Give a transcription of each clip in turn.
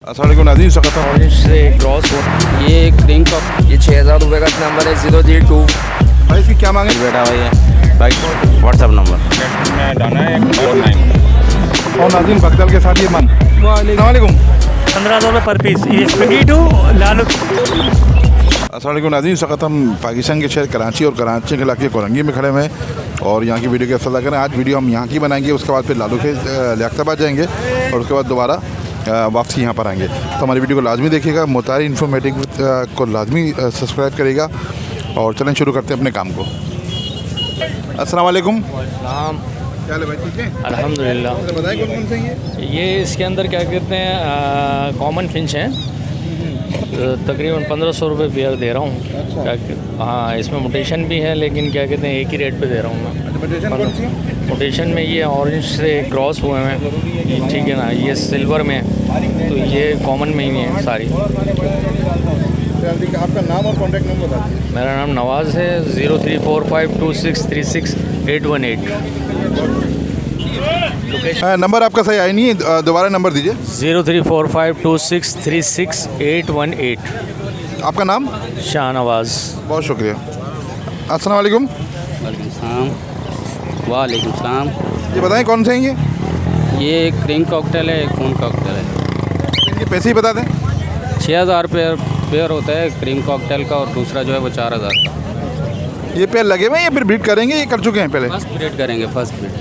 अस्सलाम नाज़रीन, स्वागत है। ऑरेंज से क्रॉस ये एक रिंग का ये 6000 रुपये का नंबर है 032। भाई इसकी क्या मांगे? बेटा भाई है बाइक व्हाट्सअप नंबर में डाना है 49। और नाज़रीन बगदल के साथ ये मांग। वालेकुम 1500 रुपये पर पीस। ये स्पिंगी टू लालू। अस्सलाम नाज़रीन, स्वागत है। हम पाकिस्तान के शहर कराची और कराची के इलाके कोरंगी में खड़े हुए हैं और यहाँ की वीडियो कैसा लग रहा है। आज वीडियो हम यहाँ की बनाएंगे, उसके बाद फिर लालू के लियाकताबाद जाएंगे और उसके बाद दोबारा वापसी यहाँ पर आएंगे। तो हमारी वीडियो को लाजमी देखिएगा, मुतारी इन्फॉर्मेटिव को लाजमी सब्सक्राइब करिएगा और चलें शुरू करते हैं अपने काम को। अस्सलाम वालेकुम। क्या हाल है भाई, ठीक है? अल्हम्दुलिल्लाह। बताइए कौन कौन से ये इसके अंदर क्या कहते हैं कॉमन फिंच हैं। तकरीबन 1500 रुपये पेयर दे रहा हूँ। हाँ, इसमें मोटेशन भी है लेकिन क्या कहते हैं एक ही रेट पे दे रहा हूँ मैं। मोटेशन में ये ऑरेंज से क्रॉस हुए हैं, ठीक है ना। ये सिल्वर में है तो ये कॉमन में ही है सारी। आपका नाम और कॉन्टैक्ट नंबर बता दीजिए। मेरा नाम नवाज़ है। 03452636 नंबर आपका सही आया नहीं है, दोबारा नंबर दीजिए। 03452636 आपका नाम? शाहनवाज़। बहुत शुक्रिया। अस्सलाम वालेकुम। वालेकुम सलाम। ये बताएं कौन से हैं ये? ये एक रिंग कॉकटेल है, एक खून कॉकटेल है। इनके पैसे ही बता दें। 6000 पेयर होता है क्रीम कॉकटेल का और दूसरा जो है वो 4000 का। ये पेयर लगे हुए हैं या फिर ब्रीड करेंगे? ये कर चुके हैं पहले? फर्स्ट ब्रीड करेंगे, फर्स्ट ब्रीड।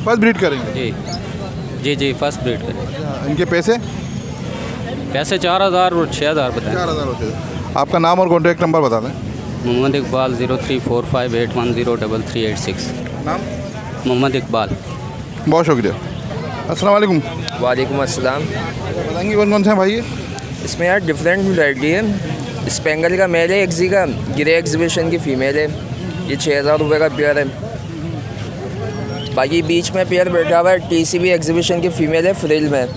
फर्स्ट ब्रीड करेंगे जी जी जी फर्स्ट ब्रीड करेंगे। इनके पैसे? पैसे 4000 और 6000 बताएं। 4000 होते हैं। आपका नाम और कॉन्टैक्ट नंबर बता दें। मोहम्मद इकबाल 0345810386। नाम? मोहम्मद इकबाल। बहुत शुक्रिया। अस्सलाम वालेकुम। वालेकुम अस्सलाम। बताएंगे कौन कौन से हैं भाई ये? इसमें यार डिफरेंट वैरायटी है। स्पेंगल का मेल है, एक्जी का ग्रे एग्जीबिशन की फ़ीमेल है। ये 6000 रुपये का पेयर है। बाकी बीच में पेयर बैठा हुआ है टीसीबी एग्जीबिशन की फ़ीमेल है, फ्रिल में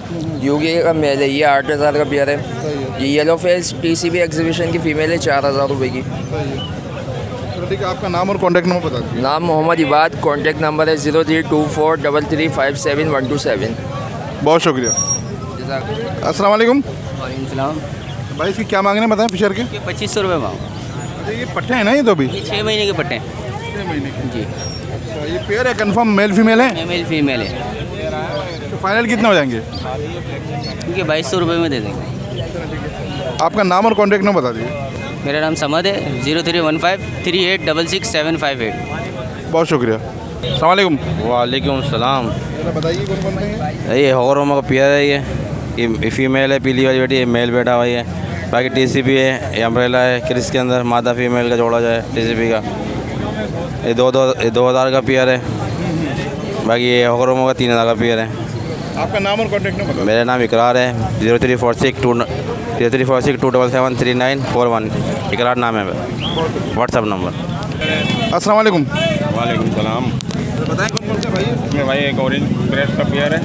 यूके का मेल है। ये 8000 का पेयर है। ये येलो फेस टीसीबी एग्जीबिशन की फ़ीमेल है 4000 रुपये की। ठीक है, आपका नाम और कॉन्टैक्ट नंबर बता दीजिए। नाम मोहम्मद इबाद, कॉन्टैक्ट नंबर है 032433577127। बहुत शुक्रिया। अस्सलाम वालेकुम। वालेकुम सलाम। भाई इसकी क्या मांगने बताएं फिशर के? ये 2500 रुपये मांग। ये पट्टे हैं ना ये तो भी? ये 6 महीने के पट्टे हैं। 6 महीने के। जी अच्छा, ये पेयर है कंफर्म मेल फीमेल है? मेल फीमेल है। तो फाइनल कितने हो जाएंगे? क्योंकि 2200 रुपये में दे देंगे। आपका नाम और कॉन्टैक्ट नंबर बता दीजिए। मेरा नाम समद है। 031538666758। बहुत शुक्रिया। अस्सलाम वालेकुम। वालेकुम सलाम। बताइए कौन कौन से हैं? ये हॉरोमा का पेयर है। ये फीमेल है, पीली वाली बेटी, ये मेल बेटा हुआ है। बाकी टीसीपी है, ये अम्ब्रेला है क्रिस के अंदर, मादा फीमेल का जोड़ा जाए टीसीपी का। ये 2000 का पेयर है। बाकी ये हॉरोमा का 3000 का पेयर है। आपका नाम और कॉन्टैक्ट नंबर? मेरा नाम इकरार है। 0346273941। इकरार नाम है, व्हाट्सअप नंबर। अस्सलाम वालेकुम। वालेकुम सलाम। बताएं कौन कौन से भाई? इसमें भाई एक ऑरेंज क्रेस का पेयर है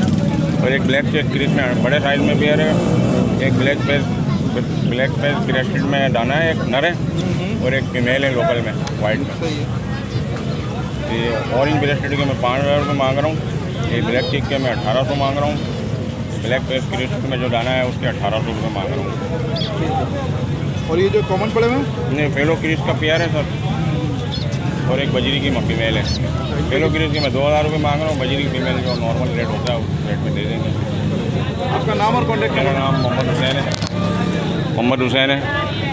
और एक ब्लैक चेक क्रिस में बड़े साइज में पेयर है। एक ब्लैक फेस क्रेस्टेड में दाना है, एक नर है और एक फीमेल है लोकल में वाइट में। ये ऑरेंज ब्रेस्टेड के मैं 5000 रुपये मांग रहा हूँ। ये ब्लैक चेक के मैं 1800 मांग रहा हूँ। ब्लैक फेस क्रिस में जो दाना है उसके 1800 रुपये मांग रहा हूँ। और ये जो कॉमन पड़े हुए हैं? नहीं, फेलो क्रिस का पेयर है सर और एक बजरी की फीमेल है। फेलो क्रिस की मैं 2000 रुपये मांग रहा हूँ। बजरी की फीमेल जो नॉर्मल रेट होता है उस रेट में दे देंगे। आपका नाम और कॉन्टैक्ट मेरा नंबर? नाम मोहम्मद हुसैन है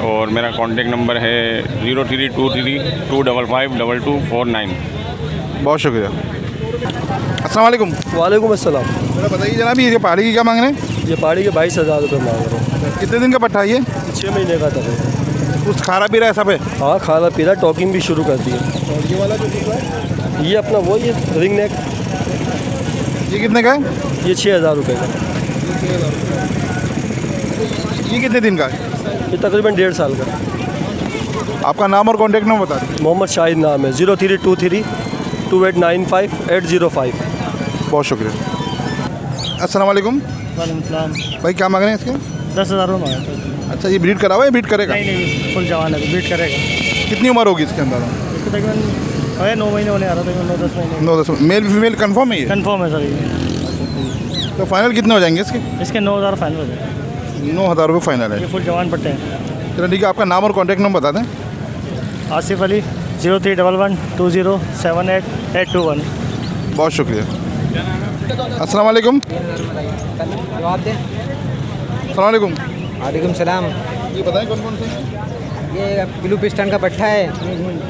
और मेरा कॉन्टैक्ट नंबर है 0323255249। बहुत शुक्रिया। अस्सलाम वालेकुम। वालेकुम अस्सलाम। मेरा बताइए जनाब, ये पहाड़ी की क्या मांग रहे हैं? ये पहाड़ी के 22000 रुपये मांग रहा हूँ। कितने दिन का पट्टा है ये? 6 महीने का था। कुछ खारा पी रहा है सब है? हाँ, खाना पीना टॉकिंग भी शुरू कर दी है। और ये वाला जो दिख रहा है ये अपना वो ये रिंग नेक, ये कितने का है? ये 6000 रुपये का। ये कितने दिन का है? ये तकरीबन 1.5 साल का। आपका नाम और कॉन्टैक्ट नंबर बता दीजिए। मोहम्मद शाहिद नाम है। 03232895 बहुत शुक्रिया। अस्सलाम वालेकुम। वालेकुम। भाई क्या मांग रहे हैं इसके? 10,000 रुपये मांगा। अच्छा, ये ब्रीड करा हुआ है, ब्रीड करेगा? नहीं, फुल जवान है, बीट करेगा। कितनी उम्र होगी इसके अंदर? इसको तकरीबन 9 महीने होने आ रहा था, 9-10 महीने। 9-10 मेल फीमेल कंफर्म है ये? कन्फर्म है सर ये। तो फाइनल कितने हो जाएंगे इसके? इसके 9000 फाइनल हो जाए। 9,000 रुपये फाइनल है। ये फुल जवान पट्टे हैं। चलो ठीक है, आपका नाम और कॉन्टैक्ट नंबर बता दें। आसिफ अली 0311207821। बहुत शुक्रिया। अस्सलाम वालेकुम। जवाब दें। अस्सलाम वालेकुम। वालेकुम सलाम। ये बताएं कौन कौन से हैं? ये ब्लू पिस्टन का पट्टा है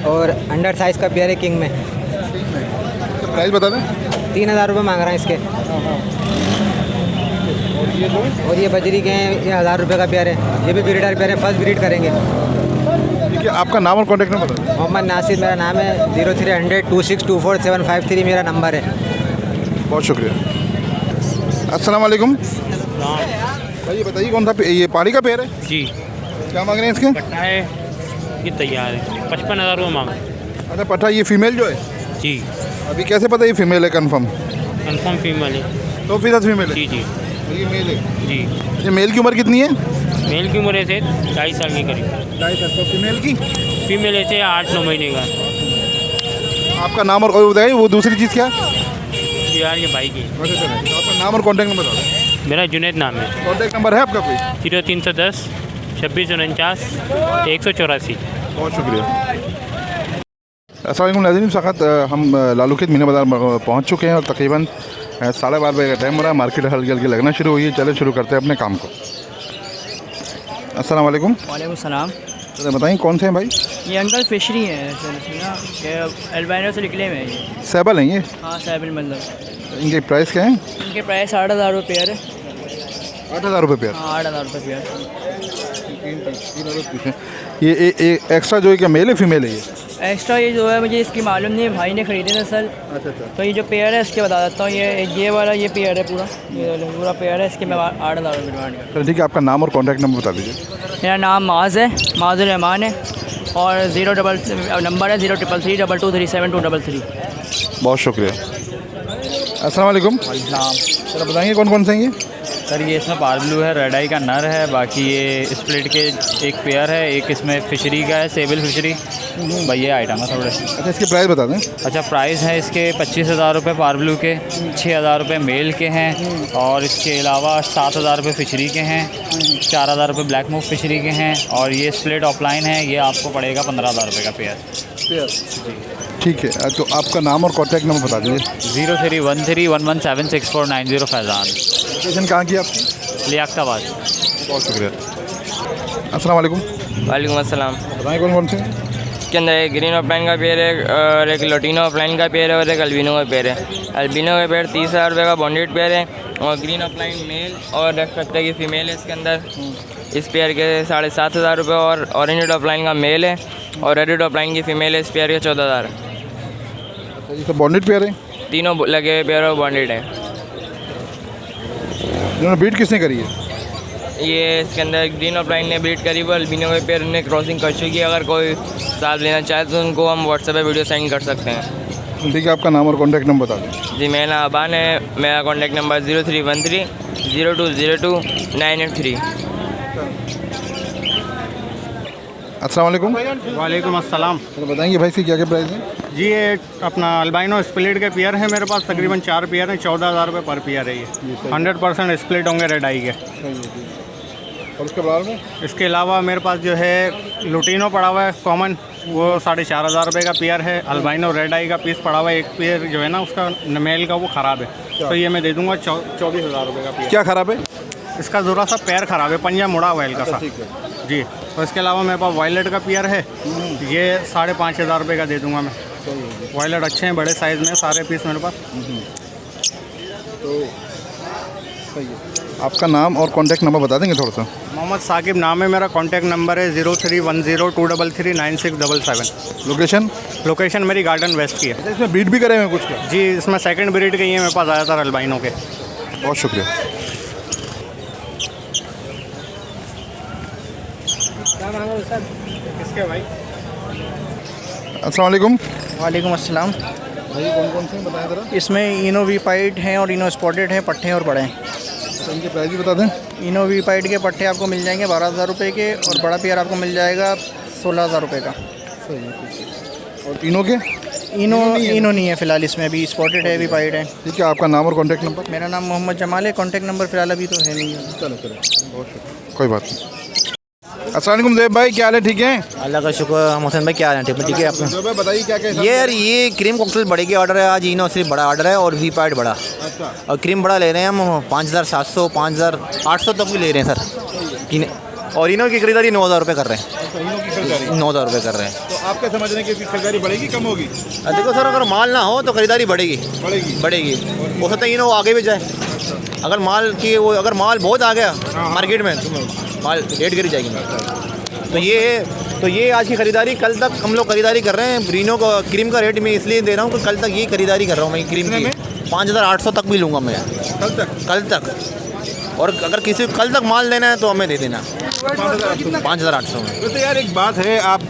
और अंडर साइज़ का पेयर है किंग में। प्राइस बता दें। 3,000 रुपये मांग रहे हैं इसके। और ये बजरी के हैं, ये 1,000 रुपये का पेयर है। ये भी ब्रीडर पेयर है, फर्स्ट ब्रीड करेंगे। ठीक है, आपका नाम और कॉन्टैक्ट नंबर बता दें। मोहम्मद नासिर मेरा नाम है। 03002624 मेरा नंबर है। बहुत शुक्रिया। अस्सलाम वालेकुम। भाई ये बताइए कौन सा ये पहाड़ी का पेड़ है? जी क्या मांग रहे हैं इसके? पट्टा है, ये तैयार है। 55,000 रुपये मांगा। अच्छा पट्टा, ये फीमेल जो है? जी अभी कैसे पता ये फीमेल है कंफर्म? कंफर्म फीमेल है। 100% फीमेल है। जी जी ये मेल है। जी। ये मेल की उम्र कितनी है? मेल की उम्र ऐसे 2.5 साल की करीब। 2.5 साल। तो फीमेल की? फीमेल ऐसे 8-9 महीने का। आपका नाम और बताइए वो दूसरी चीज़ क्या है? यार ये भाई की। तो आपका नाम और कॉन्टैक्ट नंबर बता दें। मेरा जुनैद नाम है। कॉन्टैक्ट नंबर है आपका कोई? 0310 2649 184। बहुत शुक्रिया। अस्सलाम वालेकुम नाज़रीन, इस वक्त हम लालू खेत मीना बाज़ार पहुँच चुके हैं और तकरीबन 12:30 बजे का टाइम हो रहा है। मार्केट हल्की हल्की लगना शुरू हुई है। चले शुरू करते हैं अपने काम को। अस्सलाम वालेकुम। वालेकुम सलाम। तो बताइए कौन से हैं भाई? ये अंकल फिशरी हैं ना, ये अल्बाइनो से निकले हुए हैं ये। सैबल हैं ये? हाँ सैबिल मतलब। इनके प्राइस क्या हैं? इनके प्राइस 8,000 रुपये पेयर है। 8,000 रुपये पेयर। हाँ 8,000 रुपये पेयर। ये एक्स्ट्रा जो है क्या मेल है फीमेल है ये? एक्स्ट्रा ये जो है मुझे इसकी मालूम नहीं है, भाई ने ख़रीदे थे सर। अच्छा अच्छा। तो ये जो पेयर है इसके बता देता हूँ। ये वाला ये पेयर है पूरा, ये वाला पूरा पेयर है। इसके मैं 8,000 रुपये डिमांड कर। चलो ठीक है, आपका नाम और कॉन्टैक्ट नंबर बता दीजिए। मेरा नाम माज है, माजुर रहमान है और नंबर है 0333223723। बहुत शुक्रिया। अस्सलाम वालेकुम। चलो बताएंगे कौन कौन से हैं ये? सर ये इसमें पार ब्लू है, रेड आई का नर है, बाकी ये स्प्लिट के एक पेयर है, एक इसमें फिशरी का है, सेबल फिशरी। भाई ये आइटम है थोड़े से। अच्छा इसके प्राइस बता दें। अच्छा प्राइस है इसके 25,000 रुपये पार ब्लू के, 6,000 रुपये मेल के हैं और इसके अलावा 7,000 रुपये फिशरी के हैं, 4,000 रुपये ब्लैक मूव फिशरी के हैं और ये स्प्लिट ऑफलाइन है, ये आपको पड़ेगा 15,000 रुपये का पेयर। ठीक है, तो आपका नाम और कॉन्टैक्ट नंबर बता दीजिए। 0313176490 फैज़ान। लोकेशन कहाँ की आपकी? लियाकताबाद। बहुत शुक्रिया। अस्सलाम वालेकुम। वालेकुम अस्सलाम। बताएं कौन कौन से हैं? इसके अंदर एक ग्रीन ऑफलाइन का पेयर है और एक लोटिनो ऑफलाइन का पेयर है और एक अल्बिनो का पेयर है। अल्बिनो का पेयर 30,000 रुपये का बॉन्डेड पेयर है और ग्रीन ऑफलाइन मेल और रेड कट्टे की फ़ीमेल है इसके अंदर। इस पेयर के 7,500 रुपये और ऑरेंज ऑफलाइन का मेल है और रेड ऑफलाइन की फ़ीमेल है। इस पेयर के 14,000। ये सब बॉन्डेड पेयर है? तीनों लगे हुए पेयर और बॉन्डेड है। इन्होंने बीट किसने करी है? ये इसके अंदर ग्रीन ऑफलाइन ने ब्रीड करी, वो अल्बिनो के पेयर ने क्रॉसिंग कर चुकी है। अगर कोई साथ लेना चाहे तो उनको हम व्हाट्सएप पे वीडियो सेंड कर सकते हैं। ठीक है, आपका नाम और कॉन्टैक्ट नंबर बता दें। जी मेरा नाम अबान है, मेरा कॉन्टैक्ट नंबर 0313 अस्सलाम वालेकुम। वालेकुम अस्सलाम। तो बताएंगे भाई इसकी क्या क्या प्राइस है? जी ये अपना अल्बाइनो स्प्लिट के पेयर है मेरे पास, तकरीबन 4 पेयर हैं। 14,000 रुपये पर पेयर है ये। 100% स्प्लिट होंगे रेड आई के। और उसके बाद में इसके अलावा मेरे पास जो है लुटिनो पड़ा हुआ है कॉमन, वो 4,500 रुपये का पेयर है। अल्बाइनो रेड आई का पीस पड़ा हुआ है। एक पेयर जो है ना उसका मेल का वो ख़राब है, तो ये मैं दे दूँगा 24,000 रुपये का पेयर। क्या ख़राब है? इसका ज़रा सा पैर ख़राब है, पंजा मुड़ा हुआ है हल्का सा। जी, तो इसके अलावा मेरे पास वायलेट का पेयर है, ये 5,500 रुपये का दे दूँगा मैं। वायलेट अच्छे हैं, बड़े साइज़ में सारे पीस मेरे पास। तो आपका नाम और कॉन्टैक्ट नंबर बता देंगे थोड़ा सा? मोहम्मद साकिब नाम है मेरा, कॉन्टैक्ट नंबर है 0310233967। लोकेशन मेरी गार्डन वेस्ट की है। इसमें ब्रीड भी करे हुए कुछ क्या? जी इसमें सेकंड ब्रीड के ही है मेरे पास ज़्यादातर अल्बाइनो के। बहुत शुक्रिया। किसके भाई? अस्सलाम वालेकुम। वालेकुम अस्सलाम। भाई कौन कौन से बताएं ज़रा? इसमें इनो वी पाइड हैं और इनो स्पॉटेड हैं, पट्टे और बड़े हैं। तो इनके प्राइस भी बता दें। इनो वी पाइड के पट्टे आपको मिल जाएंगे 12,000 रुपये के और बड़ा पेयर आपको मिल जाएगा 16,000 रुपये का। और तीनों के? इनो नहीं है फ़िलहाल इसमें, अभी स्पॉटेड है, वी पाइड है। ठीक है, आपका नाम और कॉन्टैक्ट नंबर? मेरा नाम मोहम्मद जमाल है, कॉन्टैक्ट नंबर फ़िलहाल अभी तो है नहीं। चलो बहुत शुक्रिया। कोई बात नहीं। अस्सलाम वालेकुम ज़ैब भाई, क्या हाल है? ठीक है अल्लाह का शुक्र। मोहसिन भाई क्या हाल है? ठीक है आपने? ज़ैब भाई बताइए क्या क्या ये यार ये क्रीम कॉकटेल बड़े की ऑर्डर है आज। इनो सिर्फ बड़ा ऑर्डर है और वी पैड बड़ा। अच्छा। और क्रीम बड़ा ले रहे हैं हम 5700 5800 तक भी ले रहे हैं सर। और इनो की खरीदारी 9000 रुपये कर रहे हैं। 9000 रुपये कर रहे हैं। तो आप क्या समझ रहे हैं कि इसकी खरीदारी बढ़ेगी कम होगी? देखो सर, अगर माल ना हो तो खरीदारी बढ़ेगी बढ़ेगी। हो सकता है इनो आगे भी जाए। अगर माल बहुत आ गया मार्केट में माल रेट गिर जाएगी। तो ये आज की खरीदारी, कल तक हम लोग खरीदारी कर रहे हैं। रीनो को क्रीम का रेट मैं इसलिए दे रहा हूँ कि कल तक ये खरीदारी कर रहा हूँ मैं क्रीम की। 5800 तक भी लूँगा मैं कल तक। और अगर किसी को कल तक माल लेना है तो हमें दे देना 5800 में। वैसे यार एक बात है, आप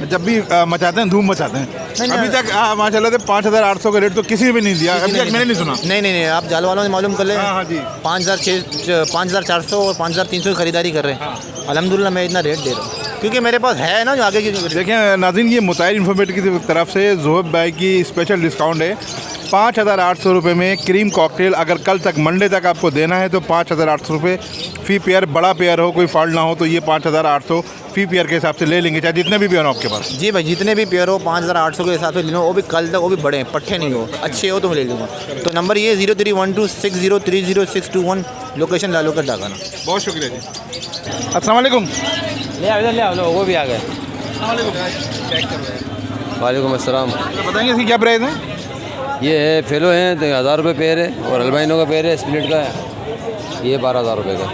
जब भी मचाते हैं धूम मचाते हैं, अभी तक माशाल्लाह से 5800 का रेट तो किसी ने भी नहीं दिया, अभी तक मैंने नहीं सुना। नहीं, आप जाल वालों से मालूम कर लें। हाँ जी, 5400 और 5300 की खरीदारी कर रहे हैं। अल्हम्दुलिल्लाह मैं इतना रेट दे रहा हूँ क्योंकि मेरे पास है ना जो आगे की। देखिए नाज़रीन, ये मुताहिर इन्फॉर्मेट की तरफ से ज़ोहैब भाई की स्पेशल डिस्काउंट है 5800 रुपये में क्रीम कॉकटेल। अगर कल तक मंडे तक आपको देना है तो 5800 रुपये फ़ी पेयर। बड़ा पेयर हो, कोई फॉल्ट ना हो तो ये 5800 फ़ी पेयर के हिसाब से ले लेंगे, चाहे जितने भी पेयर हो आपके पास। जी भाई, जितने भी पेयर हो 5800 के हिसाब से ले लो। वो भी कल तक, वो भी बड़े हैं, पट्टे नहीं हो, अच्छे हो तो मैं ले लूँगा। तो नंबर ये 031260300621, लोकेशन लालू का डाकाना। बहुत शुक्रिया जी। अस्सलाम वालेकुम। ले आओ वो भी आ गए। वालेकुम अस्सलाम। बताएंगे इसकी क्या प्राइस है? ये है फेलो है 1000 रुपये पेयर है और अल्बाइनो का पेयर है स्प्लिट का है, ये 12000 रुपये का।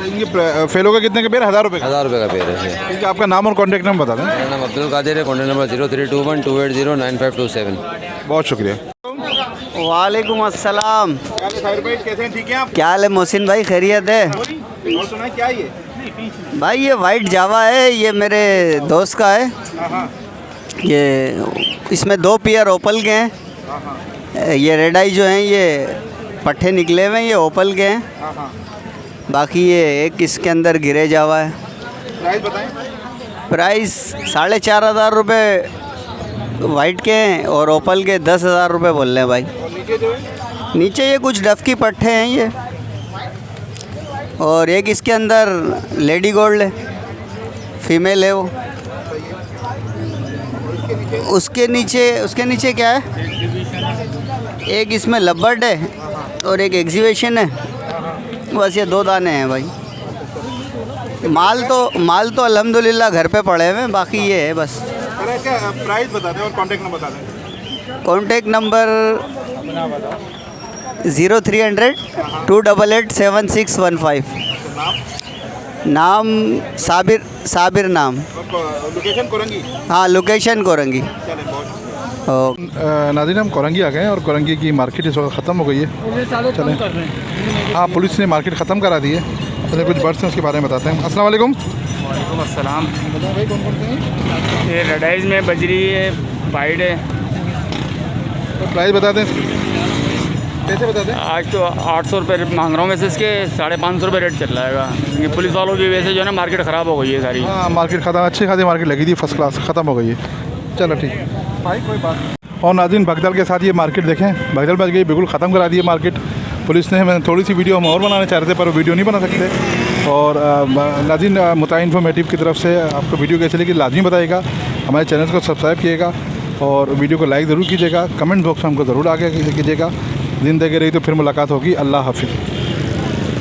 इनके फेलो का कितने का पेयर? 1000 रुपये का। 1000 रुपये का पेयर है। ठीक है, आपका नाम और कॉन्टैक्ट नंबर बता दें। मेरा नाम अब्दुल कादिर है, कॉन्टैक्ट नंबर 032128095527। बहुत शुक्रिया। वालेकुम अस्सलाम। कैसे हैं? ठीक है आप? क्या हाल है मोहसिन भाई? खैरियत है? और सुना क्या ये भाई? ये वाइट जावा है, ये मेरे दोस्त का है। ये इसमें 2 पेयर ओपल के हैं। ये रेड आई जो हैं ये पट्टे निकले हुए हैं, ये ओपल के हैं। बाकी ये एक इसके अंदर गिरे जावा है। प्राइस बताएं। प्राइस 4500 रुपये वाइट के हैं और ओपल के 10,000 रुपये बोल रहे हैं भाई। नीचे जो है, नीचे ये कुछ डफ की पट्टे हैं ये, और एक इसके अंदर लेडी गोल्ड है, फीमेल है वो। उसके नीचे क्या है? एक इसमें लबर्ड है और एक एग्जीबिशन है। बस ये 2 दाने हैं भाई। माल तो अल्हम्दुलिल्लाह घर पे पड़े हुए हैं, बाकी ये है बस। क्या प्राइस बता दें और कॉन्टैक्ट नंबर बता दें। Contact number 0300 288 7615। नाम साबिर नाम। लोकेशन कोरंगी? हाँ, लोकेशन कोरंगी। नाज़रीन, हम कोरंगी आ गए हैं और कोरंगी की मार्केट इस वक्त ख़त्म हो गई है। चलें, हाँ, पुलिस ने मार्केट ख़त्म करा दी है। अपने कुछ बर्ड्स हैं उसके बारे में बताते हैं। अस्सलाम वालेकुम। वालेकुम अस्सलाम। भाई कौन कौन से हैं? ये रेडाइज में बजरी है, वाइट है। तो प्राइस बता दें, कैसे बता दें? आज तो 800 रुपये मांग रहा हूँ, वैसे इसके 550 रुपये रेट चल रहा है। ये पुलिस वालों की वजह से जो है ना मार्केट ख़राब हो गई है सारी। हाँ, मार्केट ख़त्म, अच्छी खासी मार्केट लगी थी, फर्स्ट क्लास, ख़त्म हो गई है। चलो ठीक है भाई, कोई बात। और नाज़रीन, भगदड़ के साथ ये मार्केट देखें, भगदड़ बच गई, बिल्कुल ख़त्म करा दी है मार्केट पुलिस ने। मैं थोड़ी सी वीडियो हम और बनाना चाह रहे थे पर वीडियो नहीं बना सकते। और नाज़रीन, मुताहिर इन्फॉर्मेटिव की तरफ से आपको वीडियो कैसे लगी लाजमी बताइएगा, हमारे चैनल को सब्सक्राइब कीजिएगा और वीडियो को लाइक ज़रूर कीजिएगा, कमेंट बॉक्स में हमको ज़रूर आगे कीजिएगा। ज़िंदगी रही तो फिर मुलाकात होगी। अल्लाह हाफिज़।